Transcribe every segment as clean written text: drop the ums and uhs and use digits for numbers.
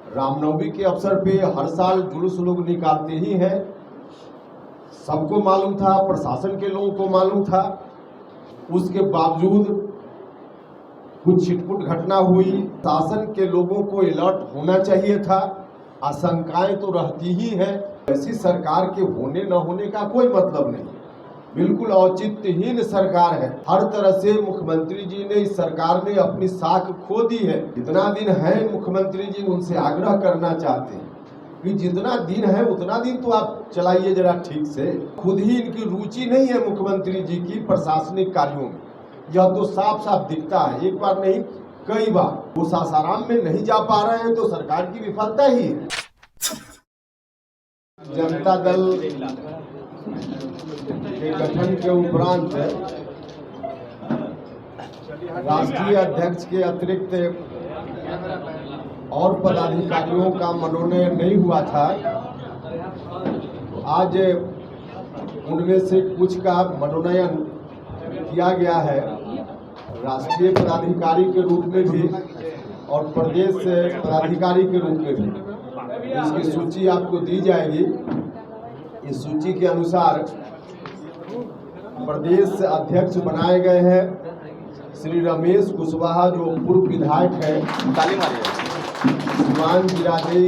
रामनवमी के अवसर पे हर साल जुलूस लोग निकालते ही हैं। सबको मालूम था, प्रशासन के लोगों को मालूम था, उसके बावजूद कुछ छिटपुट घटना हुई। शासन के लोगों को अलर्ट होना चाहिए था। आशंकाएं तो रहती ही हैं। ऐसी सरकार के होने न होने का कोई मतलब नहीं, बिल्कुल औचित्यहीन सरकार है। हर तरह से मुख्यमंत्री जी ने, इस सरकार ने अपनी साख खो दी है। जितना दिन है मुख्यमंत्री जी उनसे आग्रह करना चाहते हैं कि जितना दिन है उतना दिन तो आप चलाइए जरा ठीक से। खुद ही इनकी रुचि नहीं है मुख्यमंत्री जी की प्रशासनिक कार्यों में, यह तो साफ साफ दिखता है। एक बार नहीं कई बार वो सासाराम में नहीं जा पा रहे हैं तो सरकार की विफलता ही है। जनता दल के गठन के उपरांत राष्ट्रीय अध्यक्ष के अतिरिक्त और पदाधिकारियों का मनोनयन नहीं हुआ था। आज उनमें से कुछ का मनोनयन किया गया है, राष्ट्रीय पदाधिकारी के रूप में भी और प्रदेश पदाधिकारी के रूप में भी। इसकी सूची आपको दी जाएगी। इस सूची के अनुसार प्रदेश अध्यक्ष बनाए गए हैं श्री रमेश कुशवाहा, जो पूर्व विधायक है, सिवान जिरादेई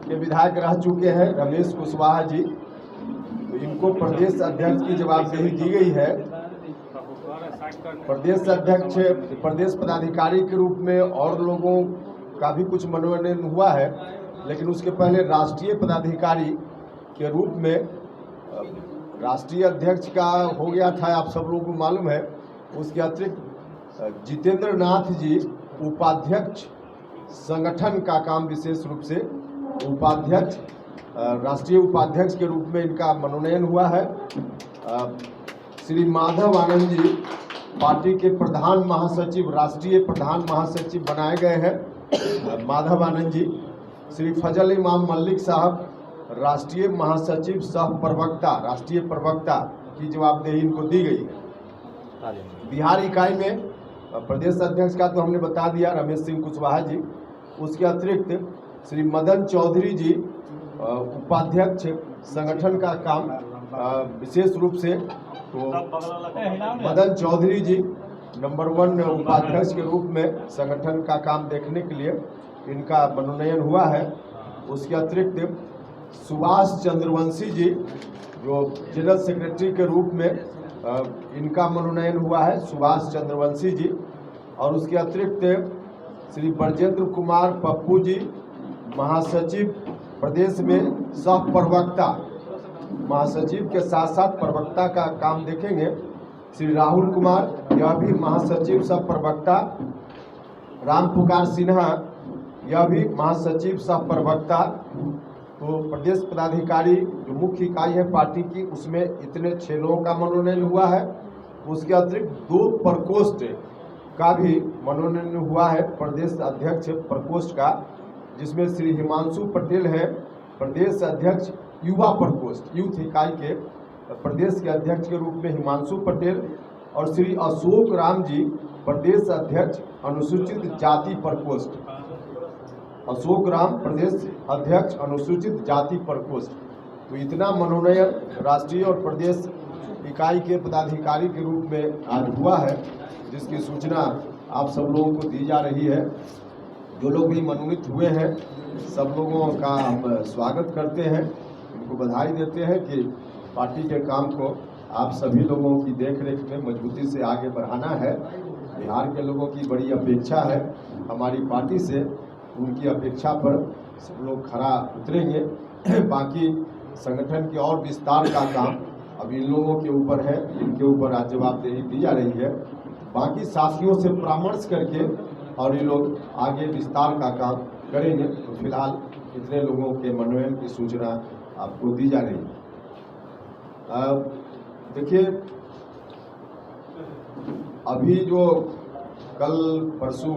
के विधायक रह चुके हैं रमेश कुशवाहा जी। तो इनको प्रदेश अध्यक्ष की जवाबदेही दी गई है। प्रदेश अध्यक्ष, प्रदेश पदाधिकारी के रूप में और लोगों का भी कुछ मनोनयन हुआ है, लेकिन उसके पहले राष्ट्रीय पदाधिकारी के रूप में राष्ट्रीय अध्यक्ष का हो गया था, आप सब लोगों को मालूम है। उसके अतिरिक्त जितेंद्र नाथ जी उपाध्यक्ष संगठन का काम, विशेष रूप से उपाध्यक्ष, राष्ट्रीय उपाध्यक्ष के रूप में इनका मनोनयन हुआ है। श्री माधव आनंद जी पार्टी के प्रधान महासचिव, राष्ट्रीय प्रधान महासचिव बनाए गए हैं माधव आनंद जी। श्री फजल इमाम मल्लिक साहब राष्ट्रीय महासचिव सह प्रवक्ता, राष्ट्रीय प्रवक्ता की जवाबदेही इनको दी गई है। बिहार इकाई में प्रदेश अध्यक्ष का तो हमने बता दिया, रमेश सिंह कुशवाहा जी। उसके अतिरिक्त श्री मदन चौधरी जी उपाध्यक्ष संगठन का काम, विशेष रूप से तो मदन चौधरी जी नंबर 1 उपाध्यक्ष के रूप में संगठन का काम देखने के लिए इनका मनोनयन हुआ है। उसके अतिरिक्त सुभाष चंद्रवंशी जी जो जनरल सेक्रेटरी के रूप में इनका मनोनयन हुआ है, सुभाष चंद्रवंशी जी। और उसके अतिरिक्त श्री ब्रजेंद्र कुमार पप्पू जी महासचिव, प्रदेश में सह प्रवक्ता, महासचिव के साथ साथ प्रवक्ता का काम देखेंगे। श्री राहुल कुमार, यह भी महासचिव सह प्रवक्ता। राम पुकार सिन्हा, यह भी महासचिव सह प्रवक्ता। तो प्रदेश पदाधिकारी जो मुख्य इकाई है पार्टी की, उसमें इतने 6 लोगों का मनोनयन हुआ है। उसके अतिरिक्त 2 प्रकोष्ठ का भी मनोनयन हुआ है, प्रदेश अध्यक्ष प्रकोष्ठ का, जिसमें श्री हिमांशु पटेल है प्रदेश अध्यक्ष युवा प्रकोष्ठ, यूथ इकाई के प्रदेश के अध्यक्ष के रूप में हिमांशु पटेल। और श्री अशोक राम जी प्रदेश अध्यक्ष अनुसूचित जाति प्रकोष्ठ, अशोक राम प्रदेश अध्यक्ष अनुसूचित जाति प्रकोष्ठ। तो इतना मनोनयन राष्ट्रीय और प्रदेश इकाई के पदाधिकारी के रूप में आज हुआ है, जिसकी सूचना आप सब लोगों को दी जा रही है। जो लोग भी मनोनीत हुए हैं सब लोगों का हम स्वागत करते हैं, उनको बधाई देते हैं कि पार्टी के काम को आप सभी लोगों की देखरेख में मजबूती से आगे बढ़ाना है। बिहार के लोगों की बड़ी अपेक्षा है हमारी पार्टी से, उनकी अपेक्षा पर सब लोग खरा उतरेंगे। बाकी संगठन के और विस्तार का काम अब इन लोगों के ऊपर है, इनके ऊपर आज जवाबदेही दी जा रही है। बाकी साथियों से परामर्श करके और ये लोग आगे विस्तार का काम करेंगे। तो फिलहाल इतने लोगों के मनोनयन की सूचना आपको दी जा रही है। देखिए, अभी जो कल परसों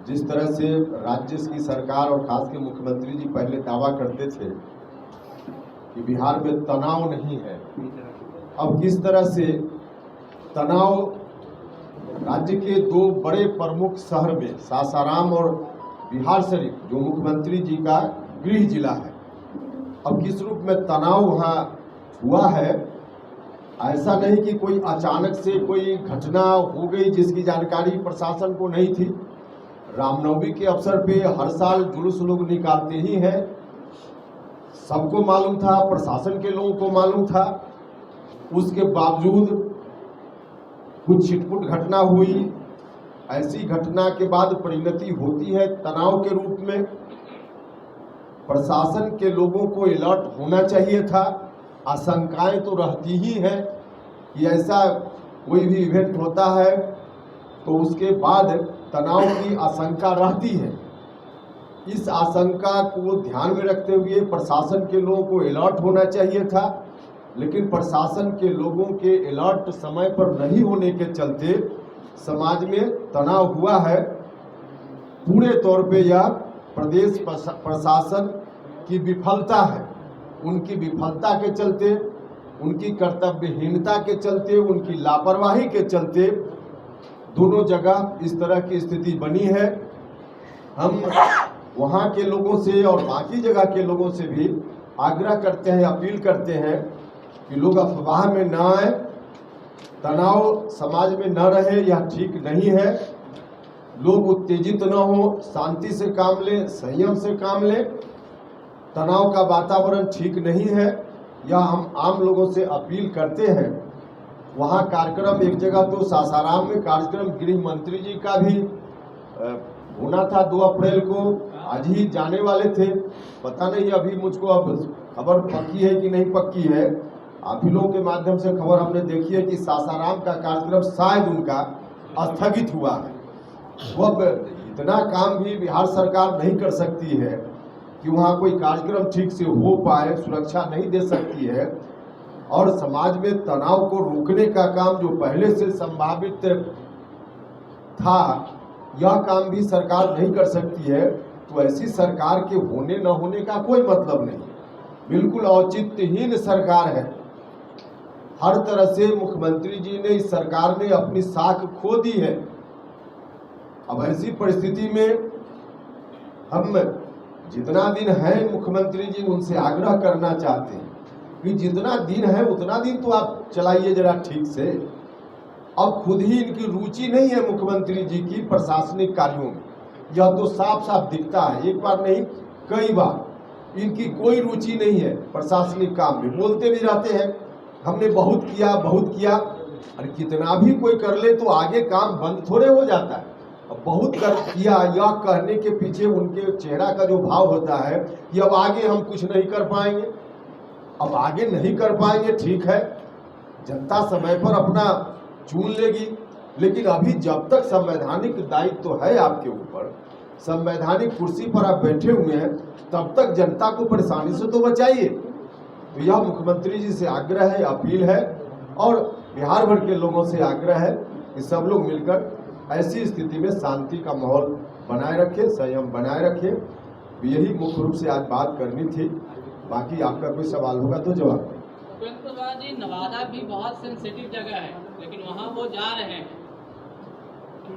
जिस तरह से राज्य की सरकार और खास के मुख्यमंत्री जी पहले दावा करते थे कि बिहार में तनाव नहीं है, अब किस तरह से तनाव राज्य के 2 बड़े प्रमुख शहर में, सासाराम और बिहार शरीफ जो मुख्यमंत्री जी का गृह जिला है, अब किस रूप में तनाव वहाँ हुआ है। ऐसा नहीं कि कोई अचानक से कोई घटना हो गई जिसकी जानकारी प्रशासन को नहीं थी। रामनवमी के अवसर पे हर साल जुलूस लोग निकालते ही हैं, सबको मालूम था, प्रशासन के लोगों को मालूम था। उसके बावजूद कुछ छिटपुट घटना हुई। ऐसी घटना के बाद परिणति होती है तनाव के रूप में। प्रशासन के लोगों को अलर्ट होना चाहिए था। आशंकाएं तो रहती ही हैं कि ऐसा कोई भी इवेंट होता है तो उसके बाद तनाव की आशंका रहती है। इस आशंका को ध्यान में रखते हुए प्रशासन के लोगों को अलर्ट होना चाहिए था, लेकिन प्रशासन के लोगों के अलर्ट समय पर नहीं होने के चलते समाज में तनाव हुआ है। पूरे तौर पे यह प्रदेश प्रशासन की विफलता है। उनकी विफलता के चलते, उनकी कर्तव्यहीनता के चलते, उनकी लापरवाही के चलते दोनों जगह इस तरह की स्थिति बनी है। हम वहाँ के लोगों से और बाकी जगह के लोगों से भी आग्रह करते हैं, अपील करते हैं कि लोग अफवाह में न आए, तनाव समाज में न रहे, यह ठीक नहीं है। लोग उत्तेजित न हो, शांति से काम लें, संयम से काम लें। तनाव का वातावरण ठीक नहीं है, यह हम आम लोगों से अपील करते हैं। वहाँ कार्यक्रम एक जगह तो सासाराम में कार्यक्रम गृह मंत्री जी का भी होना था 2 अप्रैल को, आज ही जाने वाले थे। पता नहीं अभी मुझको अब खबर पक्की है कि नहीं पक्की है। आप ही लोगों के माध्यम से खबर हमने देखी है कि सासाराम का कार्यक्रम शायद उनका स्थगित हुआ है। वो अब इतना काम भी बिहार सरकार नहीं कर सकती है कि वहाँ कोई कार्यक्रम ठीक से हो पाए, सुरक्षा नहीं दे सकती है। और समाज में तनाव को रोकने का काम जो पहले से संभावित था, यह काम भी सरकार नहीं कर सकती है। तो ऐसी सरकार के होने न होने का कोई मतलब नहीं, बिल्कुल औचित्यहीन सरकार है। हर तरह से मुख्यमंत्री जी ने, इस सरकार ने अपनी साख खो दी है। अब ऐसी परिस्थिति में हम जितना दिन है मुख्यमंत्री जी उनसे आग्रह करना चाहते हैं कि जितना दिन है उतना दिन तो आप चलाइए जरा ठीक से। अब खुद ही इनकी रुचि नहीं है मुख्यमंत्री जी की प्रशासनिक कार्यों में, यह तो साफ साफ दिखता है। एक बार नहीं कई बार इनकी कोई रुचि नहीं है प्रशासनिक काम में। बोलते भी रहते हैं हमने बहुत किया बहुत किया, और कितना भी कोई कर ले तो आगे काम बंद थोड़े हो जाता है। अब बहुत कर किया यह कहने के पीछे उनके चेहरा का जो भाव होता है कि अब आगे हम कुछ नहीं कर पाएंगे। अब आगे नहीं कर पाएंगे, ठीक है, जनता समय पर अपना चुन लेगी, लेकिन अभी जब तक संवैधानिक दायित्व तो है आपके ऊपर, संवैधानिक कुर्सी पर आप बैठे हुए हैं, तब तक जनता को परेशानी से तो बचाइए। तो यह मुख्यमंत्री जी से आग्रह है, अपील है, और बिहार भर के लोगों से आग्रह है कि सब लोग मिलकर ऐसी स्थिति में शांति का माहौल बनाए रखें, संयम बनाए रखें। यही मुख्य रूप से आज बात करनी थी। बाकी आपका कोई सवाल होगा तो जवाब दें। जी, नवादा भी बहुत सेंसिटिव जगह है, लेकिन वहाँ वो जा रहे हैं।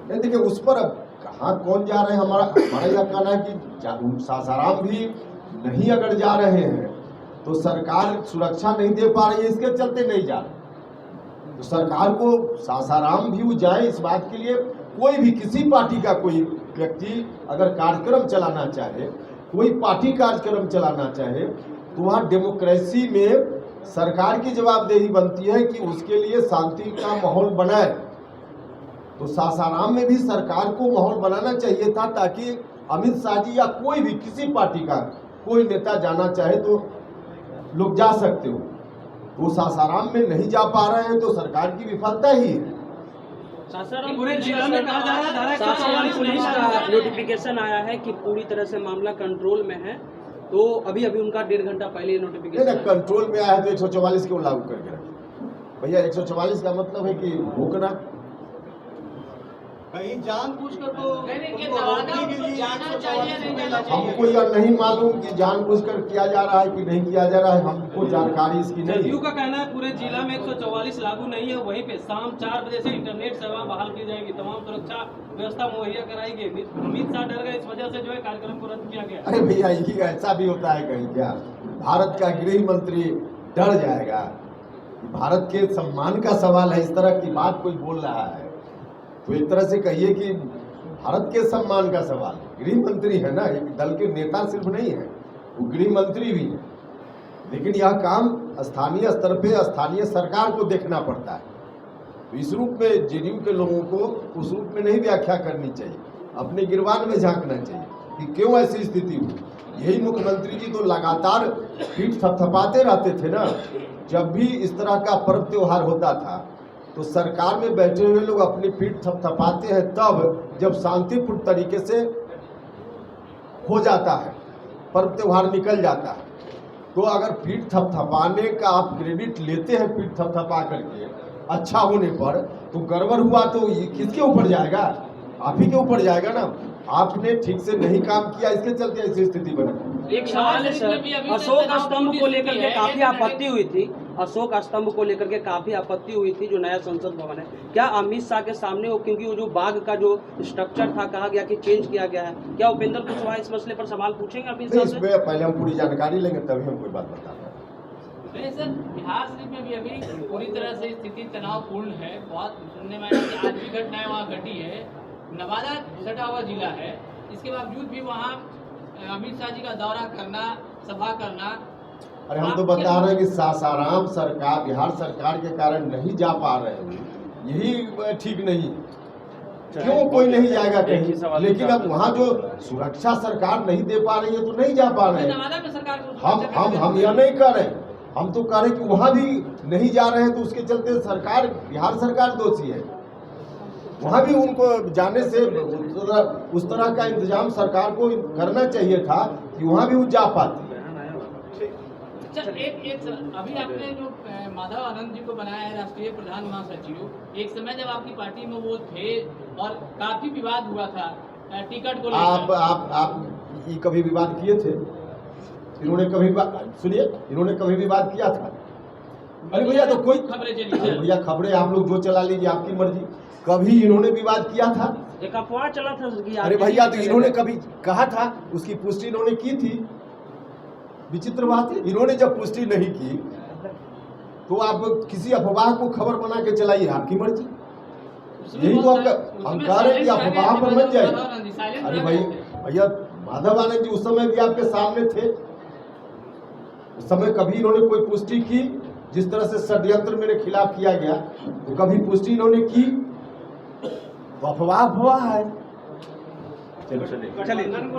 नहीं देखिए, उस पर अब कहाँ कौन जा रहे हैं, हमारा यह कहना है कि सासाराम भी नहीं अगर जा रहे हैं तो सरकार सुरक्षा नहीं दे पा रही है, इसके चलते नहीं जा रहे। तो सरकार को सासाराम भी वो जाए, इस बात के लिए कोई भी किसी पार्टी का कोई व्यक्ति अगर कार्यक्रम चलाना चाहे, कोई पार्टी कार्यक्रम चलाना चाहे, तो वहाँ डेमोक्रेसी में सरकार की जवाबदेही बनती है कि उसके लिए शांति का माहौल बनाए। तो सासाराम में भी सरकार को माहौल बनाना चाहिए था, ताकि अमित शाह जी या कोई भी किसी पार्टी का कोई नेता जाना चाहे तो लोग जा सकते हो। वो सासाराम में नहीं जा पा रहे हैं तो सरकार की विफलता ही है। सासाराम पूरे जिला में कहा जा रहा है, सासाराम पुलिस का नोटिफिकेशन आया है कि पूरी तरह से मामला कंट्रोल में है। तो अभी उनका 1.5 घंटा पहले नोटिफिकेशन कंट्रोल में आया है तो 144 क्यों लागू करके रखे भैया? 144 का मतलब है कि रोकना। कहीं जानबूझकर तो नहीं, ये उनको नवादा रोकने के उनको लिए जाना 144 चाहिए, नहीं रुपए जाना चाहिए। हमको यह नहीं मालूम कि जानबूझकर किया जा रहा है कि नहीं किया जा रहा है, हमको जानकारी इसकी नहीं जदयू है। का कहना है पूरे जिला में 144 लागू नहीं है, वहीं पे शाम 4 बजे से इंटरनेट सेवा बहाल की जाएगी, तमाम सुरक्षा व्यवस्था मुहैया कराई गई। अमित शाह डर गए, इस वजह से जो है कार्यक्रम को रद्द किया गया। अरे भैया, ये ऐसा भी होता है कहीं क्या? भारत का गृह मंत्री डर जाएगा? भारत के सम्मान का सवाल है, इस तरह की बात कोई बोल रहा है तो एक तरह से कहिए कि भारत के सम्मान का सवाल है। गृह मंत्री है ना, एक दल के नेता सिर्फ नहीं है, वो गृह मंत्री भी है। लेकिन यह काम स्थानीय स्तर पे स्थानीय सरकार को देखना पड़ता है। तो इस रूप में जेडीयू के लोगों को उस रूप में नहीं व्याख्या करनी चाहिए, अपने गिरबान में झांकना चाहिए कि क्यों ऐसी स्थिति हुई। यही मुख्यमंत्री जी तो लगातार पीठ थपथपाते रहते थे ना। जब भी इस तरह का पर्व त्योहार होता था तो सरकार में बैठे हुए लोग अपनी पीठ थपथपाते हैं तब जब शांतिपूर्ण तरीके से हो जाता है, पर्व त्योहार निकल जाता है। तो अगर पीठ थपथपाने का आप क्रेडिट लेते हैं पीठ थपथपा करके अच्छा होने पर, तो गड़बड़ हुआ तो ये किसके ऊपर जाएगा? आप ही के ऊपर जाएगा ना। आपने ठीक से नहीं काम किया, इसके चलते ऐसी स्थिति बनी। एक सवाल है सर, अशोक स्तंभ को लेकर के काफी आपत्ति हुई थी, अशोक स्तंभ को लेकर के काफी आपत्ति हुई थी जो नया संसद भवन है, क्या अमित शाह के सामने हो, क्योंकि वो जो बाग का जो स्ट्रक्चर था कहा गया कि चेंज किया गया है, क्या उपेंद्र कुशवाहा इस मसले पर सवाल पूछेंगे अमित शाह से? इसमें पहले हम पूरी जानकारी लेंगे तभी हम कोई बात बता पाएंगे। नहीं सर, बिहार शरीफ में भी अभी पूरी तरह से स्थिति तनावपूर्ण है। बहुत सुनने में आया कि आज भी घटनाएं वहाँ घटी है। नवादा सटा हुआ जिला है, इसके बावजूद भी वहाँ अमित शाह जी का दौरा करना, सभा करना। अरे हम तो बता रहे हैं कि सासाराम सरकार, बिहार सरकार के कारण नहीं जा पा रहे हैं, यही ठीक नहीं। क्यों कोई नहीं जाएगा कहीं? लेकिन अब वहाँ जो सुरक्षा सरकार नहीं दे पा रही है तो नहीं जा पा रहे हैं। नवादा में सरकार को हम यह नहीं कर रहे, हम तो कह रहे कि वहाँ भी नहीं जा रहे हैं तो उसके चलते सरकार, बिहार सरकार दोषी है। वहाँ भी उनको जाने से उस तरह का इंतजाम सरकार को करना चाहिए था कि वहाँ भी वो जा पाते। अच्छा, एक अभी आपने जो माधव आनंद जी को बनाया है राष्ट्रीय प्रधान महासचिव, एक समय जब आपकी पार्टी में वो थे और काफी विवाद हुआ था टिकट को लेकर। आप ये कभी विवाद किए थे? इन्होंने कभी सुनिए, इन्होंने कभी विवाद किया था? अरे भैया, तो कोई खबरें चली अरे सर। भैया, खबरें आप लोग जो चला लीजिए, आपकी मर्जी। कभी इन्होंने विवाद किया था? एक अफवाह चला था कि अरे भैया, तो इन्होंने कभी कहा था? उसकी पुष्टि इन्होंने की थी। विचित्र बात है, इन्होंने जब पुष्टि नहीं की तो आप किसी अफवाह को खबर बना के चलाइए, आपकी मर्जी। यही तो आपका, हम कह रहे हैं कि अफवाह पर मत जाइए। अरे भाई भैया, माधव आनंद जी उस समय भी आपके सामने थे, उस समय कभी इन्होंने कोई पुष्टि की? जिस तरह से षड्यंत्र मेरे खिलाफ किया गया तो कभी पुष्टि इन्होंने की? तो अफवाह है। चलिए।